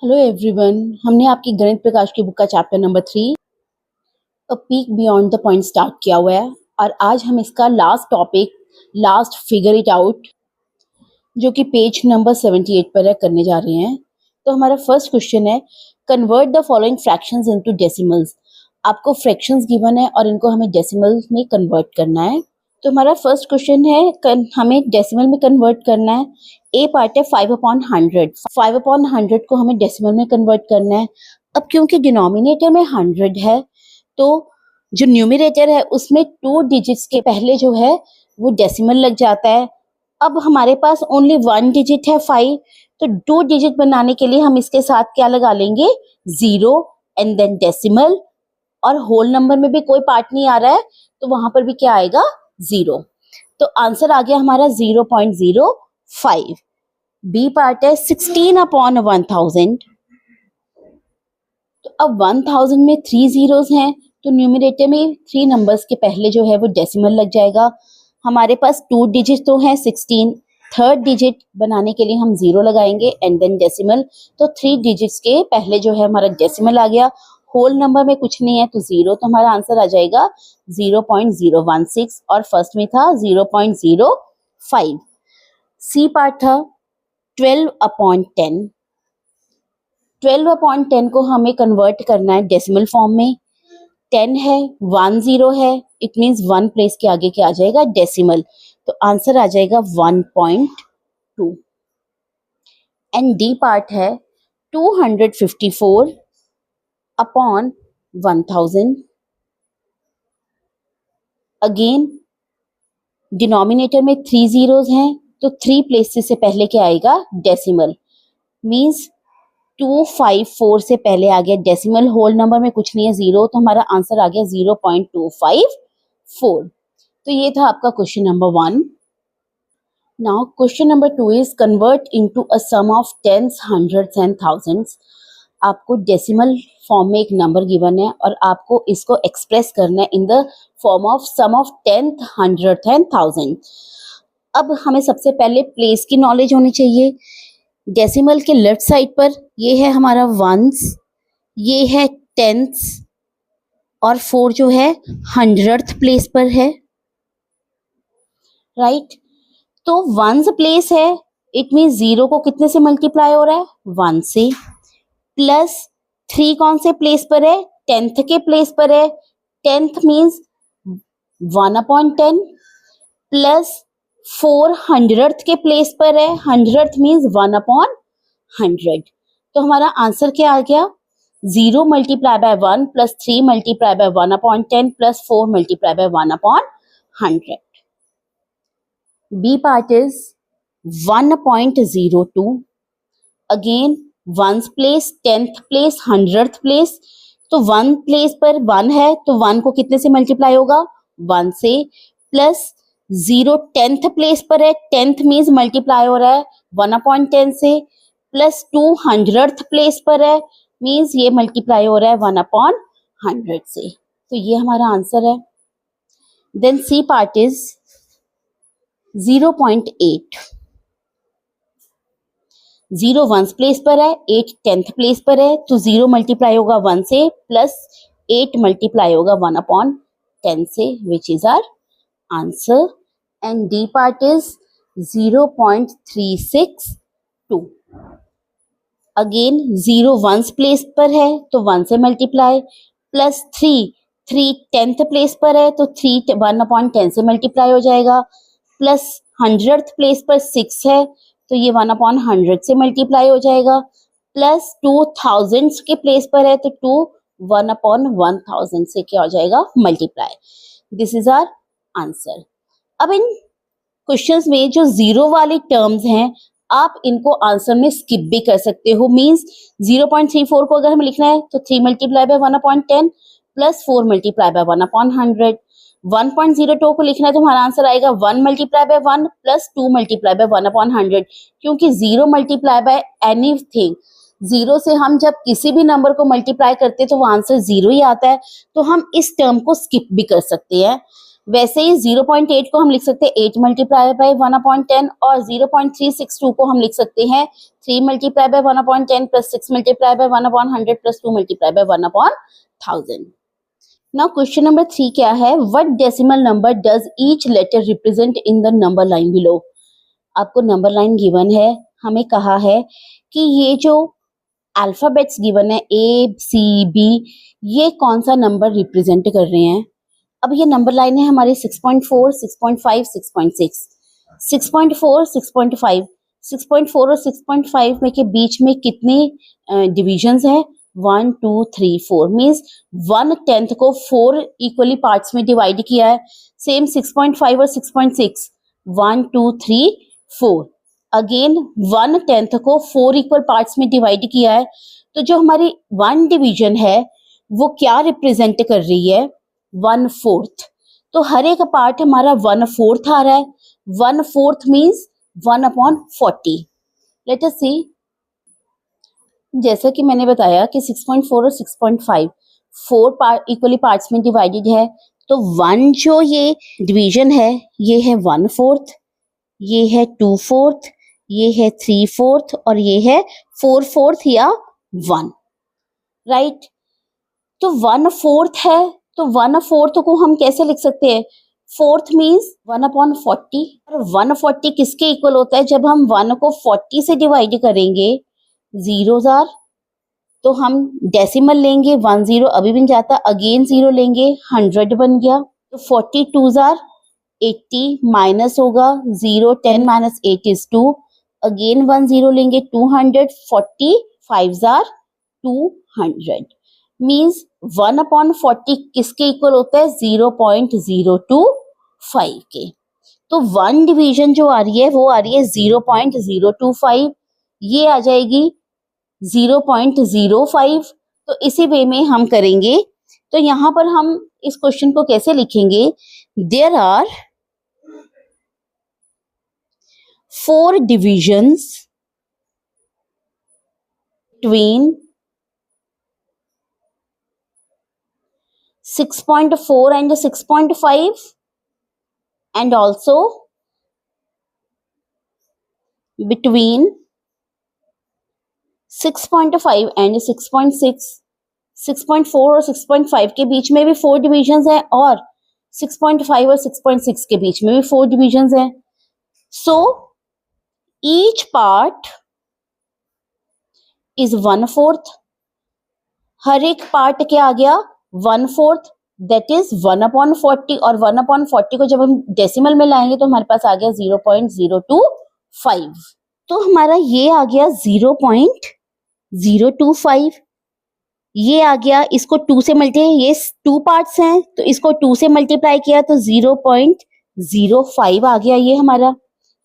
Hello everyone, हमने आपकी गणित प्रकाश की बुक का chapter number 3 a peak beyond the point start किया हुआ है और आज हम इसका लास्ट फिगर इट आउट जो कि पेज नंबर 78 पर है करने जा रहे हैं। तो हमारा फर्स्ट क्वेश्चन है, convert the following fractions into decimals. आपको फ्रैक्शंस गिवन है और इनको हमें डेसिमल में कन्वर्ट करना है। तो हमारा फर्स्ट क्वेश्चन है, हमें डेसिमल में कन्वर्ट करना है। ए पार्ट है 5/100। 5/100 को हमें डेसिमल में कन्वर्ट करना है। अब क्योंकि डिनोमिनेटर में 100 है तो जो न्यूमरेटर है उसमें 2 डिजिट्स के पहले जो है वो डेसिमल लग जाता है। अब हमारे पास ओनली 1 डिजिट है 5, तो 2 डिजिट बनाने के लिए हम इसके साथ क्या लगा लेंगे, 0 एंड देन डेसिमल, और होल नंबर में भी कोई पार्ट नहीं आ रहा है तो वहां पर भी क्या आएगा, 0। तो आंसर आ गया हमारा 0.05। बी पार्ट है 16/1000। तो अब 1000 में 3 जीरोस हैं तो न्यूमरेटर में 3 नंबर्स के पहले जो है वो डेसिमल लग जाएगा। हमारे पास 2 डिजिट तो हैं 16, थर्ड डिजिट बनाने के लिए हम 0 लगाएंगे एंड देन डेसिमल। तो 3 डिजिट्स के पहले जो है हमारा डेसिमल आ गया। होल नंबर में कुछ नहीं है तो 0, तो हमारा आंसर आ जाएगा 0.016 और फर्स्ट में था 0.05। सी पार्ट था 12/10। 12/10 को हमें कन्वर्ट करना है डेसिमल फॉर्म में। 10 है, 1 0 है, इट मीन्स 1 प्लेस के आगे क्या आ जाएगा, डेसिमल। तो आंसर आ जाएगा 1.2। एंड डी पार्ट है 254/1000। अगेन डिनोमिनेटर में 3 जीरोस हैं तो 3 प्लेसेस से पहले क्या आएगा, डेसिमल। मीन्स 254 से पहले आ गया डेसिमल, होल नंबर में कुछ नहीं है 0, तो हमारा आंसर आ गया 0.254। तो ये था आपका question number 1। Now question number 2 is convert into a sum of tens, hundreds and thousands. आपको डेसिमल फॉर्म में एक नंबर गिवन है और आपको इसको एक्सप्रेस करना है in the form of sum of tenth, hundred and thousand. अब हमें सबसे पहले प्लेस की नॉलेज होनी चाहिए। डेसिमल के लेफ्ट साइड पर ये है हमारा वंस, ये है टेंथ्स और 4 जो है 100th प्लेस पर है, राइट। तो वंस प्लेस है, इट मीन 0 को कितने से मल्टीप्लाई हो रहा है, 1 से, प्लस 3 कौन से प्लेस पर है, 10th के प्लेस पर है। 10th मीन्स 1/10 प्लस 4 100th के प्लेस पर है, 100th मीन्स 1/100। तो हमारा आंसर क्या आ गया, 0 multiply by 1 plus 3 multiply by 1/10 plus 4 multiply by 1/100। B part is 1.02। Again ones place, 10th place, 100th place. तो 1 प्लेस पर 1 है तो 1 को कितने से मल्टीप्लाई होगा, 1 से, प्लस 0 10th प्लेस पर है, 10th मीन्स मल्टीप्लाई हो रहा है 1/10 से, प्लस 2 100th प्लेस पर है, मीन्स ये मल्टीप्लाई हो रहा है 1/100 से। तो ये हमारा आंसर है। Then C part is 0.8। 0 ones place पर है, 8 10th प्लेस पर है, तो 0 मल्टीप्लाई होगा 1 से, प्लस 8 मल्टीप्लाई होगा 1/10 से, which is our answer. And D part is 0.362। Again 0 ones place पर है तो 1 से मल्टीप्लाई, प्लस 3 10th प्लेस पर है तो 3 1/10 से मल्टीप्लाई हो जाएगा, प्लस 100th प्लेस पर 6 है तो ये 1/100 से मल्टीप्लाई हो जाएगा, प्लस 2000 के प्लेस पर है तो 2 1/1000 से क्या हो जाएगा, multiply. This is our answer. अब इन क्वेश्चंस में जो 0 वाले टर्म्स हैं आप इनको आंसर में स्किप भी कर सकते हो। मींस 0.34 को अगर हमें लिखना है तो 3 multiply by 1/10 plus 4 multiply by 1/100। 1.02 को लिखना है तो हमारा आंसर आएगा 1 multiply by 1 plus 2 multiply by 1/100। क्योंकि 0 मल्टीप्लाई बाय एनीथिंग, 0 से हम जब किसी भी नंबर को मल्टीप्लाई करते हैं तो वो आंसर 0 ही आता है, तो हम इस टर्म को स्किप भी कर सकते हैं। वैसे ही 0.8 को हम लिख सकते हैं 8 मल्टीप्लाई बाय 1/10 और 0.362 को हम लिख सकते हैं 3 multiply by 1/10 plus 6 multiply by 1/100 plus 2 multiply by 1/1000। Now question number 3 क्या है, what decimal number does each letter represent in the number line below. आपको नंबर लाइन गिवन है, हमें कहा है कि ये जो अल्फाबेट्स गिवन है ए सी बी, ये कौन सा नंबर रिप्रेजेंट कर रहे हैं। अब ये नंबर लाइन है हमारी 6.4, 6.5, 6.6, 6.4, 6.5, 6.4 और 6.5 में के बीच में कितने डिविजन्स है, 1 2 3 4, मीन्स 1/10 को 4 इक्वली पार्ट्स में डिवाइड किया है। सेम 6.5 और 6.6, 1 2 3 4, अगेन 1/10 को 4 इक्वल पार्ट्स में डिवाइड किया है। तो जो हमारी 1 डिवीजन है वो क्या रिप्रेजेंट कर रही है, 1/4। तो हर एक पार्ट हमारा 1/4 आ रहा है। 1/4 मीन्स 1/40। लेट अस सी, जैसा कि मैंने बताया कि 6.4 और 6.5 4 पार्ट इक्वली पार्ट्स में डिवाइडेड है, तो 1 जो ये डिवीजन है ये है 1/4, ये है 2/4, ये है 3/4 और ये है 4/4 या 1, राइट। तो 1/4 है, तो 1/4 को हम कैसे लिख सकते हैं, 4th मीन्स 1/40। और 140 किसके इक्वल होता है, जब हम 1 को 40 से डिवाइड करेंगे, जीरोस आर, तो हम डेसिमल लेंगे, 1 0 अभी भी नहीं जाता, अगेन 0 लेंगे, 100 बन गया। तो 42 आर 80 माइनस होगा 0, 10 माइनस 8 इज 2, अगेन 1 0 लेंगे, 200, 45 आर 200, मीन्स 1/40 किसके इक्वल होता है, 0.025 के। तो 1 डिवीजन जो आ रही है वो आ रही है 0.025, ये आ जाएगी 0.05। तो इसी वे में हम करेंगे। तो यहाँ पर हम इस क्वेश्चन को कैसे लिखेंगे, there are 4 divisions between 6.4 and 6.5 and also between 6.5 and 6.6, 6.4 और 6.5 के बीच में भी 4 डिविजन्स हैं और 6.5 और 6.6 के बीच में भी 4 डिविजन्स हैं। सो ईच पार्ट इज 1/4, हर एक पार्ट क्या आ गया, 1/4, दैट इज 1/40। और 1/40 को जब हम डेसिमल में लाएंगे तो हमारे पास आ गया 0.025। तो हमारा ये आ गया 0.025, ये आ गया, इसको 2 से मल्टीप्लाई, ये 2 पार्ट्स हैं तो इसको 2 से मल्टीप्लाई किया तो 0.05 आ गया ये हमारा,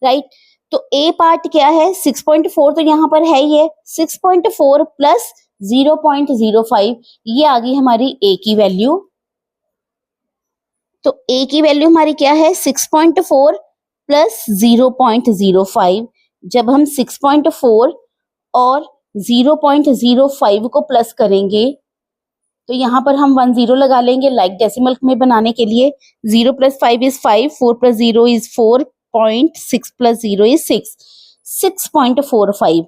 राइट। तो ए पार्ट क्या है, 6.4, तो यहाँ पर है ये 6.4 प्लस 0.05, ये आ गई हमारी ए की वैल्यू। तो ए की वैल्यू हमारी क्या है, 6.4 प्लस 0.05। जब हम 6.4 और 0.05 को प्लस करेंगे तो यहाँ पर हम 1 0 लगा लेंगे लाइक डेसिमल में बनाने के लिए। 0 + 5 इज 5, 4 + 0 इज 4, 0.6 + 0 इज 6, 6.45।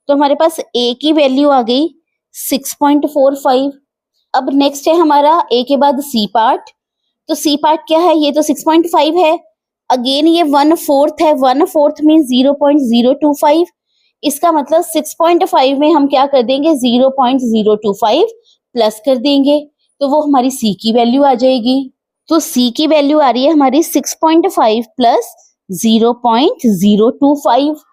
तो हमारे पास ए की वैल्यू आ गई 6.45। अब नेक्स्ट है हमारा ए के बाद सी पार्ट। तो सी पार्ट क्या है, ये तो 6.5 है, अगेन ये 1/4 है, 1/4 मीन 0.025। इसका मतलब 6.5 में हम क्या कर देंगे, 0.025 प्लस कर देंगे तो वो हमारी सी की वैल्यू आ जाएगी। तो सी की वैल्यू आ रही है हमारी 6.5 प्लस 0.025।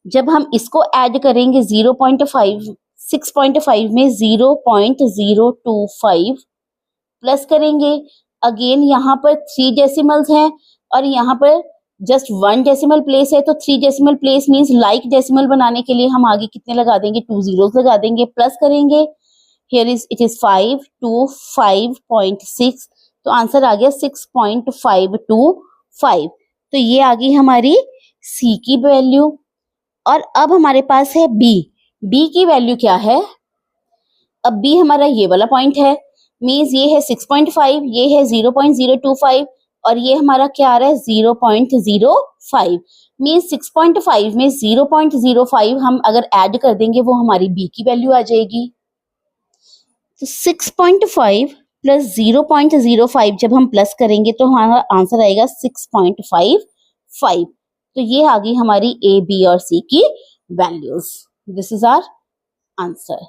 जब हम इसको ऐड करेंगे 0.5, 6.5 में 0.025 प्लस करेंगे, अगेन यहाँ पर 3 डेसिमल्स हैं और यहाँ पर जस्ट 1 डेसिमल प्लेस है, तो 3 decimal place means like decimal बनाने के लिए हम आगे कितने लगा देंगे, 2 zeros लगा देंगे, प्लस करेंगे। Here is it is 5 to 5.6, तो आंसर आ गया 6.525। तो ये आ गई हमारी सी की वैल्यू। और अब हमारे पास है बी। बी की वैल्यू क्या है, अब बी हमारा ये वाला पॉइंट है, मीन्स ये है 6.5, ये है 0.025, और ये हमारा क्या आ रहा है 0.05 मीन्स 6.5 में 0.05 हम अगर ऐड कर देंगे वो हमारी बी की वैल्यू आ जाएगी। तो 6.5 प्लस 0.05 जब हम प्लस करेंगे तो हमारा आंसर आएगा 6.55। तो ये आ गई हमारी ए, बी और सी की values. This is our answer.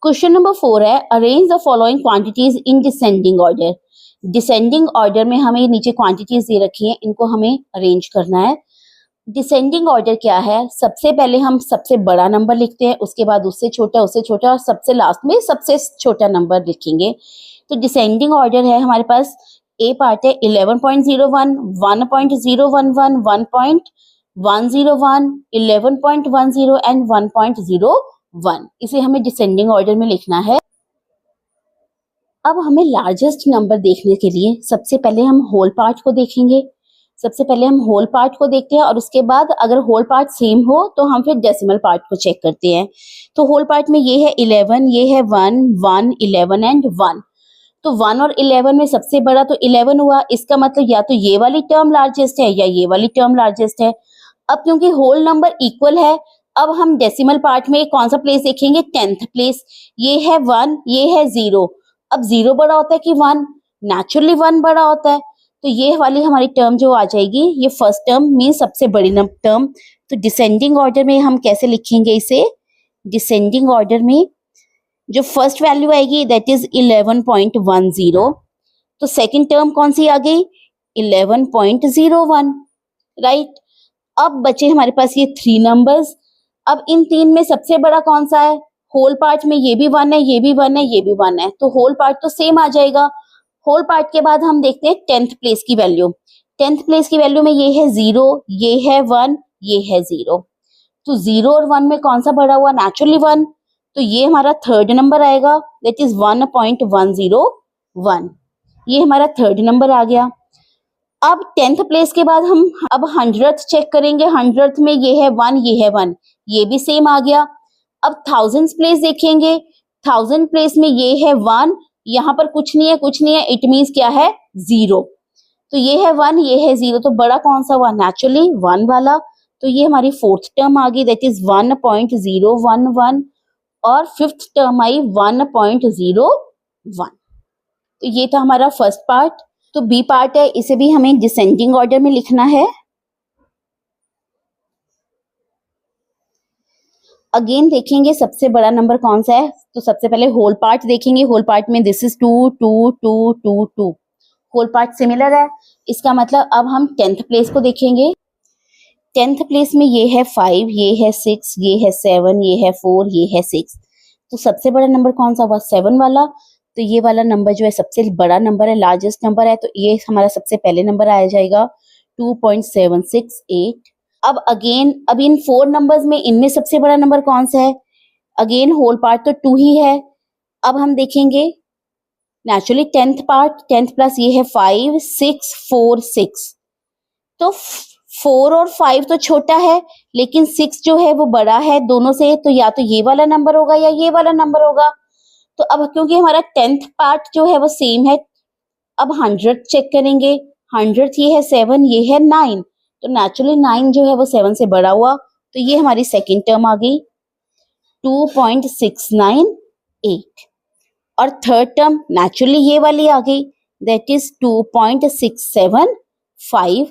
Question number 4 है arrange the following quantities in descending order. Descending order में हमें नीचे क्वांटिटीज दे रखी हैं, इनको हमें अरेंज करना है। डिसेंडिंग ऑर्डर क्या है, सबसे पहले हम सबसे बड़ा नंबर लिखते हैं, उसके बाद उससे छोटा और सबसे लास्ट में सबसे छोटा नंबर लिखेंगे। तो डिसेंडिंग ऑर्डर है हमारे पास, ए पार्ट है 11.01, 1.011, 1.101, 11.10 एंड 1.01। इसे हमें डिसेंडिंग ऑर्डर में लिखना है। अब हमें लार्जेस्ट नंबर देखने के लिए सबसे पहले हम होल पार्ट को देखेंगे। सबसे पहले हम होल पार्ट को देखते हैं और उसके बाद अगर होल पार्ट सेम हो तो हम फिर डेसिमल पार्ट को चेक करते हैं। तो होल पार्ट में ये है 11, ये है 1, 1, 11 एंड 1। तो 1 और 11 में सबसे बड़ा तो 11 हुआ, इसका मतलब या तो ये वाली टर्म लार्जेस्ट है या ये वाली टर्म लार्जेस्ट है। अब क्योंकि होल नंबर इक्वल है, अब हम डेसिमल पार्ट में कौन सा प्लेस देखेंगे, 10th प्लेस। ये है 1, ये है 0। अब 0 बड़ा होता है कि 1, नेचुरली 1 बड़ा होता है। तो ये वाली हमारी टर्म जो आ जाएगी, ये फर्स्ट टर्म मीन सबसे बड़ी टर्म। तो डिसेंडिंग ऑर्डर में हम कैसे लिखेंगे इसे, डिसेंडिंग ऑर्डर में जो फर्स्ट वैल्यू आएगी दैट इज 11.10। तो सेकंड टर्म कौन सी आ गई, 11.01, राइट। अब बचे हमारे पास ये 3 नंबर्स। अब इन 3 में सबसे बड़ा कौन सा है, होल पार्ट में ये भी 1 है, ये भी 1 है, ये भी 1 है, तो होल पार्ट तो सेम आ जाएगा। होल पार्ट के बाद हम देखते हैं 10th प्लेस की वैल्यू। 10th प्लेस की वैल्यू में ये है 0, ये है 1, ये है 0। तो 0 और 1 में कौन सा बड़ा हुआ, नेचुरली 1। तो ये हमारा थर्ड नंबर आएगा दैट इज 1.101। ये हमारा थर्ड नंबर आ गया। अब 10th प्लेस के बाद हम अब 100th चेक करेंगे। 100th में ये है 1, ये है 1, ये भी सेम आ गया। अब 1000th प्लेस देखेंगे। 1000th प्लेस में ये है 1, यहाँ पर कुछ नहीं है, कुछ नहीं है, इट मीन्स क्या है 0। तो ये है 1, ये है 0, तो बड़ा कौन सा हुआ, नेचुरली 1 वाला। तो ये हमारी फोर्थ टर्म आ गई दैट इज 1.011 और फिफ्थ टर्म आई 1.01। तो ये था हमारा फर्स्ट पार्ट। तो बी पार्ट है, इसे भी हमें डिसेंडिंग ऑर्डर में लिखना है। अगेन देखेंगे सबसे बड़ा नंबर कौन सा है। तो सबसे पहले होल पार्ट देखेंगे। होल पार्ट में this is 2, 2, 2, 2, 2। Whole part similar है, इसका मतलब अब हम 10th प्लेस को देखेंगे। 10th प्लेस में ये है 5, ये है 6, ये है 7, ये है 4, ये है 6। तो सबसे बड़ा नंबर कौन सा हुआ, 7 वाला। तो ये वाला नंबर जो है सबसे बड़ा नंबर है, लार्जेस्ट नंबर है, तो ये हमारा सबसे पहले नंबर आ जाएगा 2.768। अब इन 4 नंबर्स में इनमें सबसे बड़ा नंबर कौन सा है, अगेन होल पार्ट तो 2 ही है। अब हम देखेंगे naturally 10th part, 10th plus ये है 5, 6, 4, 6। तो 4 और 5 तो छोटा है, लेकिन 6 जो है वो बड़ा है दोनों से, तो या तो ये वाला नंबर होगा या ये वाला नंबर होगा। तो अब क्योंकि हमारा 10th पार्ट जो है वो सेम है, अब 100 चेक करेंगे। 100 ये है 7, ये है 9, तो नेचुरली 9 जो है वो 7 से बड़ा हुआ। तो ये हमारी सेकेंड टर्म आ गई 2.698 और थर्ड टर्म नेचुरली ये वाली आ गई दैट इज 2.675।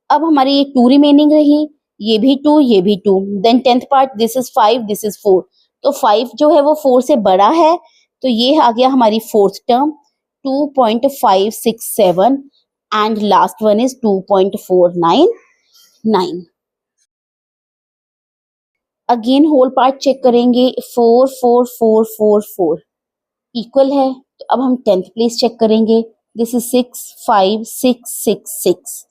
अब हमारी ये 2 रिमेनिंग रही, ये भी 2, ये भी 2। Then 10th part this is 5, this is 4। तो 5 जो है वो 4 से बड़ा है, तो ये आ गया हमारी fourth term 2.567 and last one is 2.499। Again whole part check करेंगे। 4, 4, 4, 4, 4 इक्वल है। तो अब हम 10th प्लेस चेक करेंगे। This is 6, 5, 6, 6, 6।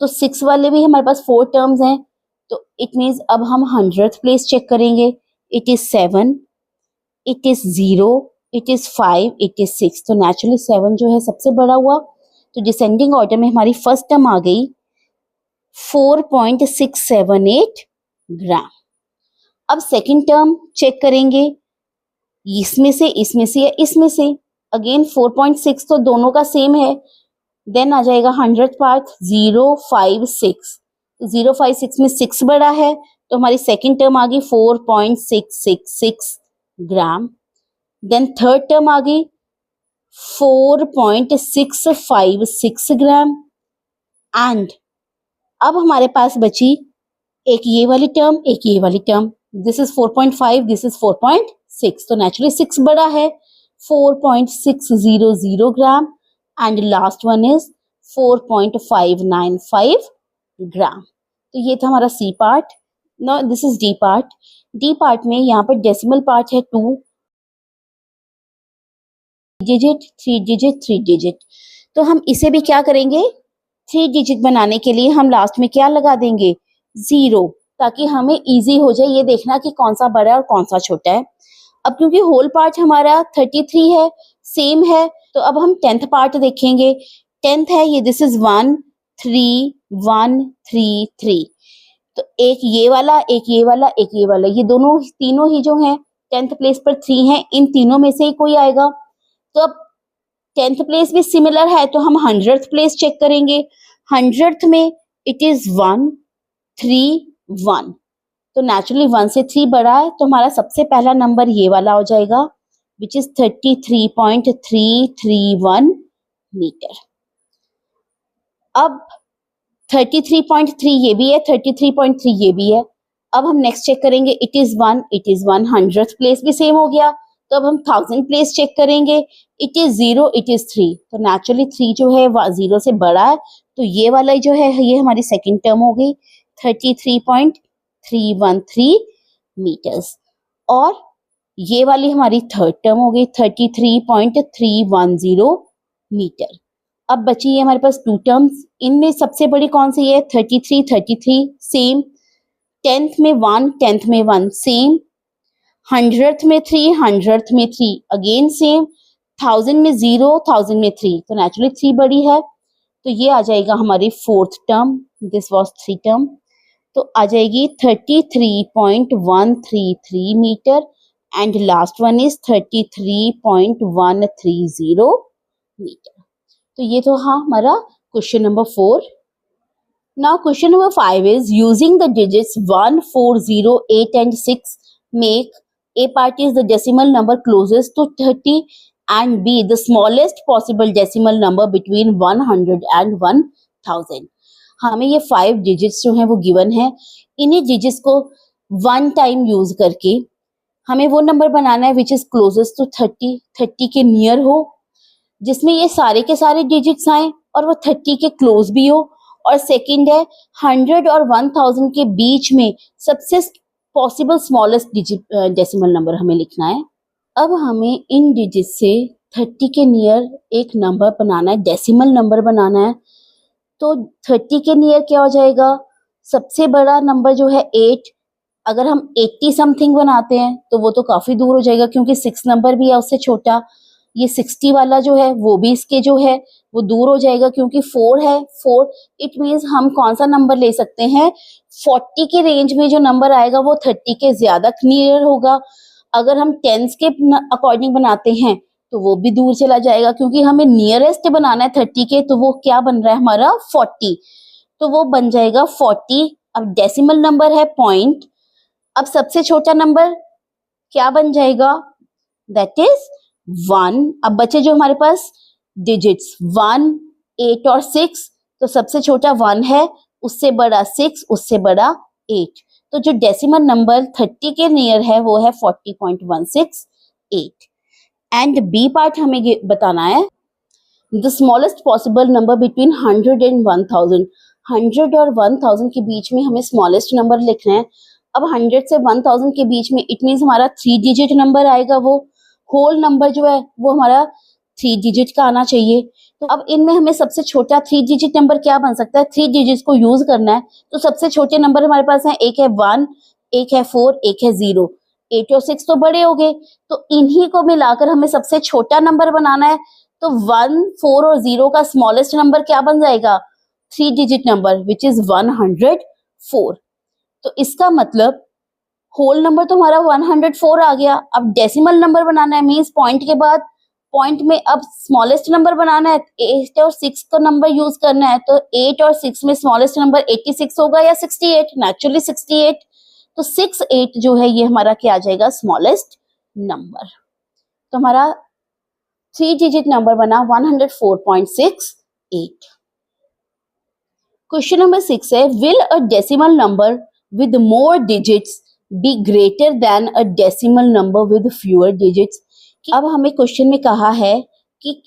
तो 6 वाले भी हमारे पास 4 टर्म्स हैं, तो इट मीन्स अब हम 100th प्लेस चेक करेंगे। It is 7, it is 0, it is 5, it is 6। तो नेचुरली 7 जो है सबसे बड़ा हुआ। तो डिसेंडिंग ऑर्डर में हमारी फर्स्ट टर्म आ गई 4.678 ग्राम। अब सेकंड टर्म चेक करेंगे, इसमें से या इसमें से। अगेन 4.6 तो दोनों का सेम है, देन आ जाएगा 100th पार्ट 056, 056 में 6 बड़ा है तो हमारी सेकेंड टर्म आ गई 4.666 ग्राम। देन थर्ड टर्म आ गई 4.656 ग्राम। एंड अब हमारे पास बची एक ये वाली टर्म, एक ये वाली term. This is 4.5, this is 4.6, तो नेचुरली 6 बड़ा है 4.600 gram and last one is 4.595 gram. तो ये था हमारा C part. Now this is D part. D part में यहाँ पर डेसिमल पार्ट है 2 डिजिट, 3 डिजिट, 3 डिजिट। तो हम इसे भी क्या करेंगे, 3 डिजिट बनाने के लिए हम लास्ट में क्या लगा देंगे, 0, ताकि हमें इजी हो जाए ये देखना कि कौन सा बड़ा है और कौन सा छोटा है। अब क्योंकि होल पार्ट हमारा 33 है, सेम है, तो अब हम 10th पार्ट देखेंगे। 10th है ये, दिस इज 1 3 1 3 3। तो एक ये वाला, एक ये वाला, एक ये वाला, ये दोनों तीनों ही जो हैं 10th प्लेस पर 3 हैं, इन तीनों में से ही कोई आएगा। तो अब 10th प्लेस भी सिमिलर है तो हम 100th प्लेस चेक करेंगे। 100th में इट इज 1 3 1, तो नेचुरली 1 से 3 बड़ा है, तो हमारा सबसे पहला नंबर ये वाला हो जाएगा विच इज 33.331 मीटर। अब 33.3 ये भी है, 33.3 ये भी है। अब हम नेक्स्ट चेक करेंगे, it is 1, it is 1, 100th place भी सेम हो गया। तो अब हम 1000 प्लेस चेक करेंगे, इट इज 0, इट इज 3, तो नेचुरली 3 जो है 0 से बड़ा है, तो ये वाला जो है ये हमारी सेकेंड टर्म हो गई 33.313 मीटर्स। और ये वाली हमारी थर्ड टर्म हो गई 33.310 मीटर। अब बची है हमारे पास 2 टर्म्स, इनमें सबसे बड़ी कौन सी है, 33 33 सेम, 10th में 1 10th में 1 सेम, 100th में 3 100th में 3 अगेन सेम, 1000 में 0 1000 में 3, तो नेचुरली 3 बड़ी है, तो ये आ जाएगा हमारी fourth term, this was 3 term, तो आ जाएगी 33.133 metre and last one is 33.130 metre. तो ये तो हाँ हमारा question number 4। Now question number 5 is using the digits 1 4 0 8 and 6 make A part is the decimal number closest to 30 and B the smallest possible decimal number between 100 and 1000। हमें ये 5 digits जो हैं वो गिवन है, इन्हीं डिजिट्स को 1 time use करके हमें वो नंबर बनाना है विच इज क्लोजेस्ट टू 30 के नियर हो, जिसमें ये सारे के सारे डिजिट्स आए और वो 30 के क्लोज भी हो। और सेकंड है 100 और 1000 के बीच में सबसे possible smallest digit decimal number हमें लिखना है। अब हमें इन डिजिट से 30 के नियर एक नंबर बनाना है, डेसिमल नंबर बनाना है। तो 30 के नियर क्या हो जाएगा, सबसे बड़ा नंबर जो है 8, अगर हम 80 समथिंग बनाते हैं तो वो तो काफी दूर हो जाएगा क्योंकि 6 नंबर भी है उससे छोटा। ये 60 वाला जो है वो भी इसके जो है वो दूर हो जाएगा क्योंकि 4 है, 4 इट मीन्स हम कौन सा नंबर ले सकते हैं, 40 के रेंज में जो नंबर आएगा वो 30 के ज्यादा नियर होगा। अगर हम 10s के अकॉर्डिंग बनाते हैं तो वो भी दूर चला जाएगा क्योंकि हमें नियरेस्ट बनाना है 30 के, तो वो क्या बन रहा है हमारा 40, तो वो बन जाएगा 40। अब डेसिमल नंबर है पॉइंट, अब सबसे छोटा नंबर क्या बन जाएगा, दैट इज 1। अब बचे जो हमारे पास डिजिट्स 1 8 और 6, तो सबसे छोटा 1 है, उससे बड़ा 6, उससे बड़ा 8, तो जो डेसिमल नंबर 30 के नियर है वो है 40.168। एंड बी पार्ट हमें बताना है the smallest possible number between 100 and 1000। 100 और 1000 के बीच में हमें स्मॉलेस्ट नंबर लिखना है। अब 100 से 1000 के बीच में इट मीन्स हमारा 3 डिजिट नंबर आएगा, वो होल नंबर जो है वो हमारा 3 डिजिट का आना चाहिए। तो अब इनमें हमें सबसे छोटा 3 डिजिट नंबर क्या बन सकता है, 3 डिजिट को यूज करना है, तो सबसे छोटे नंबर हमारे पास है, एक है 1, एक है 4, एक है 0। 8 और 6 तो बड़े हो गए, तो इन्हीं को मिलाकर हमें सबसे छोटा नंबर बनाना है। तो 1 4 और 0 का स्मॉलेस्ट नंबर क्या बन जाएगा, 3 डिजिट नंबर विच इज 104। तो इसका मतलब होल नंबर तो हमारा 104 आ गया। अब डेसिमल नंबर बनाना है, मीन्स पॉइंट के बाद पॉइंट में अब स्मॉलेस्ट नंबर बनाना है, 8 और 6 का नंबर यूज करना है, तो 8 और 6 में स्मॉलेस्ट नंबर 86 होगा या 68, नेचुरली 68। तो 68 जो है ये हमारा क्या आ जाएगा, स्मॉलेस्ट नंबर। तो हमारा 3 डिजिट नंबर बना 104.68। क्वेश्चन नंबर 6 है, will a decimal number with more digits be greater than a decimal number with fewer digits. अब हमें क्वेश्चन में कहा है कि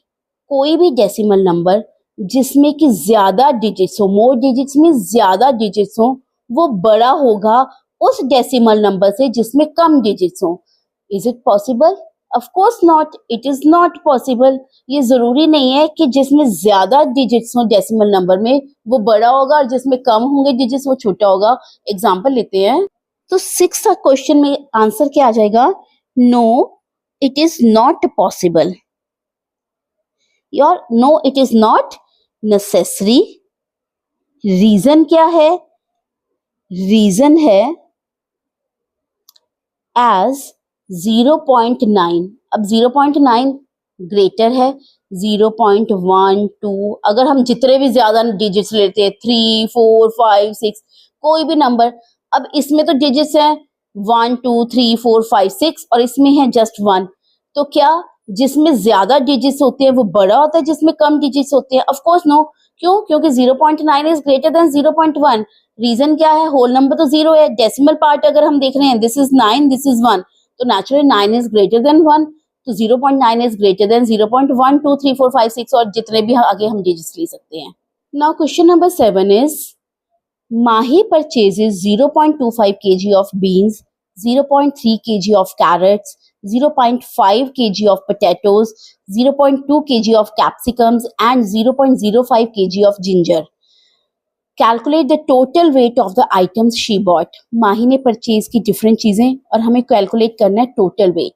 कोई भी डेसिमल नंबर जिसमें कि ज्यादा डिजिट्स हो, मोर डिजिट्स में ज्यादा डिजिट्स हो, वो बड़ा होगा उस डेसिमल नंबर से जिसमें कम डिजिट्स हो। Is it possible? Of course not, it is not possible. ये जरूरी नहीं है कि जिसमें ज्यादा डिजिट्स हो डेसिमल नंबर में वो बड़ा होगा और जिसमें कम होंगे डिजिट्स वो छोटा होगा। एग्जांपल लेते हैं, तो 6 क्वेश्चन में आंसर क्या आ जाएगा, no it is not possible, और no it is not necessary. Reason क्या है? रीजन है एज 0.9। अब 0.9 ग्रेटर है 0.1, 2। अगर हम जितने भी ज्यादा डिजिट्स लेते हैं 3, 4, 5, 6 कोई भी नंबर, अब इसमें तो डिजिट्स हैं 1, 2, 3, 4, 5, 6 और इसमें है जस्ट 1। तो क्या जिसमें ज्यादा डिजिट्स होते हैं वो बड़ा होता है जिसमें कम डिजिट्स होते हैं? Of course no. क्यों? क्योंकि 0.9 इज ग्रेटर देन 0.1। रीजन क्या है? होल नंबर तो 0 है, डेसिमल पार्ट अगर हम देख रहे हैं, दिस इज 9, दिस इज 1, तो नेचुरली 9 इज ग्रेटर देन 1। तो 0.9 इज ग्रेटर देन 0.1, 2, 3, 4, 5, 6 और जितने भी आगे हम डिजिट्स ले सकते हैं। Now question number 7 is, Mahi purchases 0.25 kg of beans, 0.3 kg of carrots, 0.5 kg of potatoes, 0.2 kg of capsicums and 0.05 kg of ginger. Calculate the total weight of the items she bought. माही ने purchase की different चीजें और हमें calculate करना है total weight.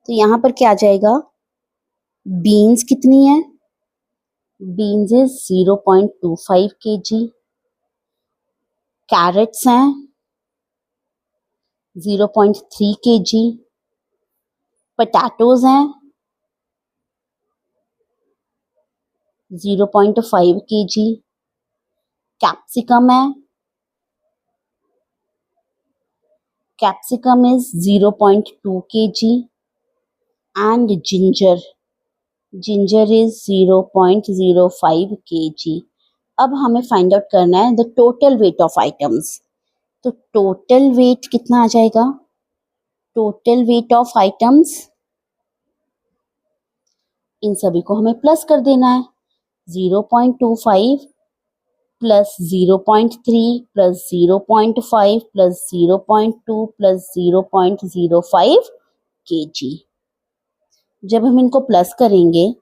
तो यहाँ पर क्या आ जाएगा, बीन्स कितनी है, बीन्स इज 0.25 kg, कैरेट्स हैं 0.3 kg, पोटैटोज हैं 0.5 kg, कैप्सिकम है, capsicum is 0.2 kg and ginger is 0.05 kg। अब हमें फाइंड आउट करना है the total weight of items. तो टोटल वेट कितना आ जाएगा, टोटल वेट ऑफ आइटम्स, इन सभी को हमें प्लस कर देना है, 0.25 plus 0.3 plus 0.5 plus 0.2 plus 0.05 kg। जब हम इनको प्लस करेंगे,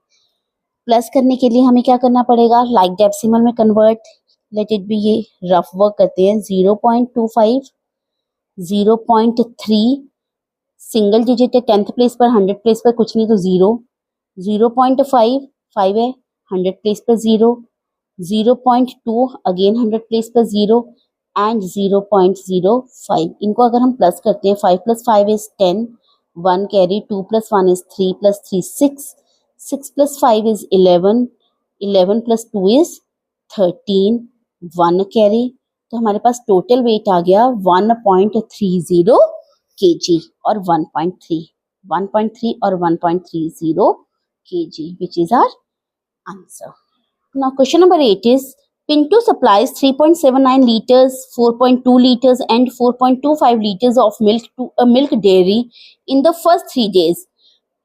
प्लस करने के लिए हमें क्या करना पड़ेगा, लाइक डेसिमल में कन्वर्ट, लेट इट बी, ये रफ वर्क करते हैं। 0.25, 0.3 सिंगल डिजिट है, 10th प्लेस पर, 100 प्लेस पर कुछ नहीं तो 0, 0.5 5 है, 100 प्लेस पर 0, 0.2 अगेन 100 प्लेस पर 0 एंड 0.05। इनको अगर हम प्लस करते हैं, 5 plus 5 is 10, 1 carry, 2 plus 1 is 3 plus 3 6, 6 plus 5 is 11, 11 plus 2 is 13, 1 carry. तो हमारे पास टोटल वेट आ गया 1.30 kg और 1.3 और 1.30 kg, which is our answer. Now question number 8 is, Pinto supplies 3.79 liters, 4.2 liters and 4.25 liters of milk to a milk dairy in the first 3 days.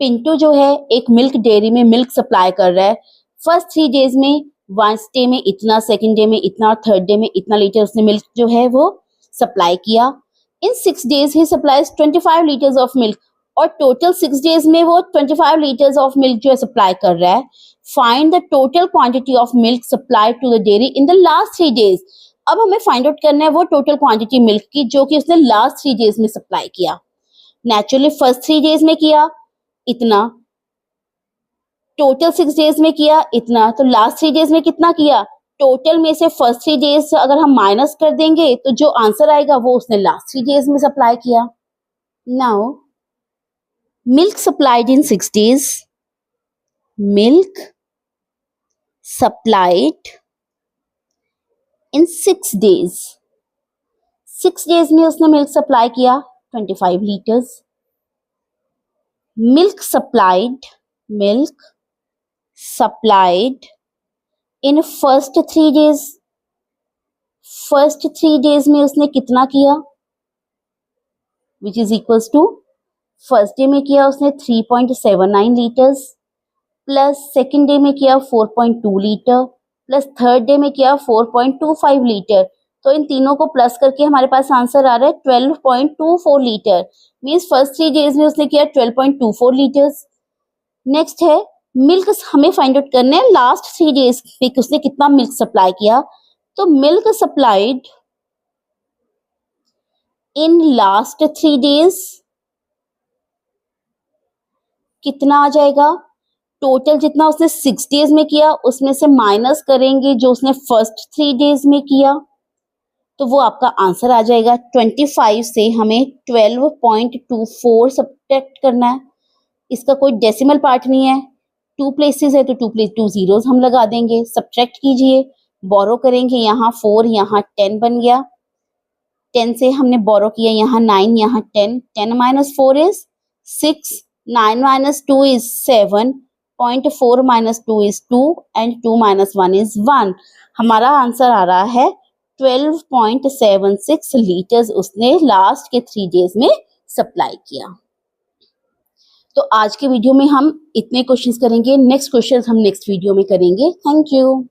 Pinto जो है एक milk dairy में milk supply कर रहा है। First 3 days में, first day में इतना, सेकंड डे में इतना और थर्ड डे में इतना लीटर उसने मिल्क जो है वो सप्लाई किया। इन 6 days he supplies 25 litres of milk, और टोटल 6 डेज में वो 25 लीटर्स ऑफ मिल्क जो है सप्लाई कर रहा है। Find the total quantity of milk supplied to the dairy in the last 3 days. अब हमें फाइंड आउट करना है वो टोटल क्वांटिटी मिल्क की जो कि उसने लास्ट 3 डेज में सप्लाई किया। नेचुरली फर्स्ट 3 डेज में किया इतना, टोटल 6 डेज में किया इतना, तो लास्ट 3 डेज में कितना किया, टोटल में से फर्स्ट 3 डेज अगर हम माइनस कर देंगे तो जो आंसर आएगा वो उसने लास्ट 3 डेज में सप्लाई किया। नाउ मिल्क सप्लाइड इन 6 डेज, मिल्क सप्लाइड इन 6 days। 6 days में उसने मिल्क सप्लाई किया 25 litres. Milk supplied in first 3 days। First 3 days में उसने कितना किया, which is equals to first day में किया उसने 3.79 लीटर्स, प्लस सेकेंड डे में किया 4.2 लीटर, प्लस थर्ड डे में किया 4.25 लीटर। तो इन तीनों को प्लस करके हमारे पास आंसर आ रहा है 12.24 लीटर। मीन्स फर्स्ट 3 days में उसने किया 12.24 लीटर्स। नेक्स्ट है मिल्क, हमें फाइंड आउट करना है लास्ट 3 days में उसने कितना मिल्क सप्लाई किया। तो milk supplied in last 3 days कितना आ जाएगा, टोटल जितना उसने 6 days में किया उसमें से माइनस करेंगे जो उसने फर्स्ट 3 days में किया, तो वो आपका आंसर आ जाएगा। 25 से हमें 12.24 सब्ट्रैक्ट करना है। इसका कोई डेसिमल पार्ट नहीं है, 2 places है तो 2 zeros हम लगा देंगे। सब्ट्रैक्ट कीजिए, बोरो करेंगे, यहाँ 4 यहाँ 10 बन गया। 10 से हमने बोरो किया, यहाँ 9 यहाँ 10, 10 minus 4 is 6, 9 minus 2 is 7, 0.4 minus 2 is 2 and 2 minus 1 is 1। हमारा आंसर आ रहा है 12.76 लीटर्स उसने लास्ट के 3 days में सप्लाई किया। तो आज के वीडियो में हम इतने क्वेश्चंस करेंगे, नेक्स्ट क्वेश्चंस हम नेक्स्ट वीडियो में करेंगे। Thank you.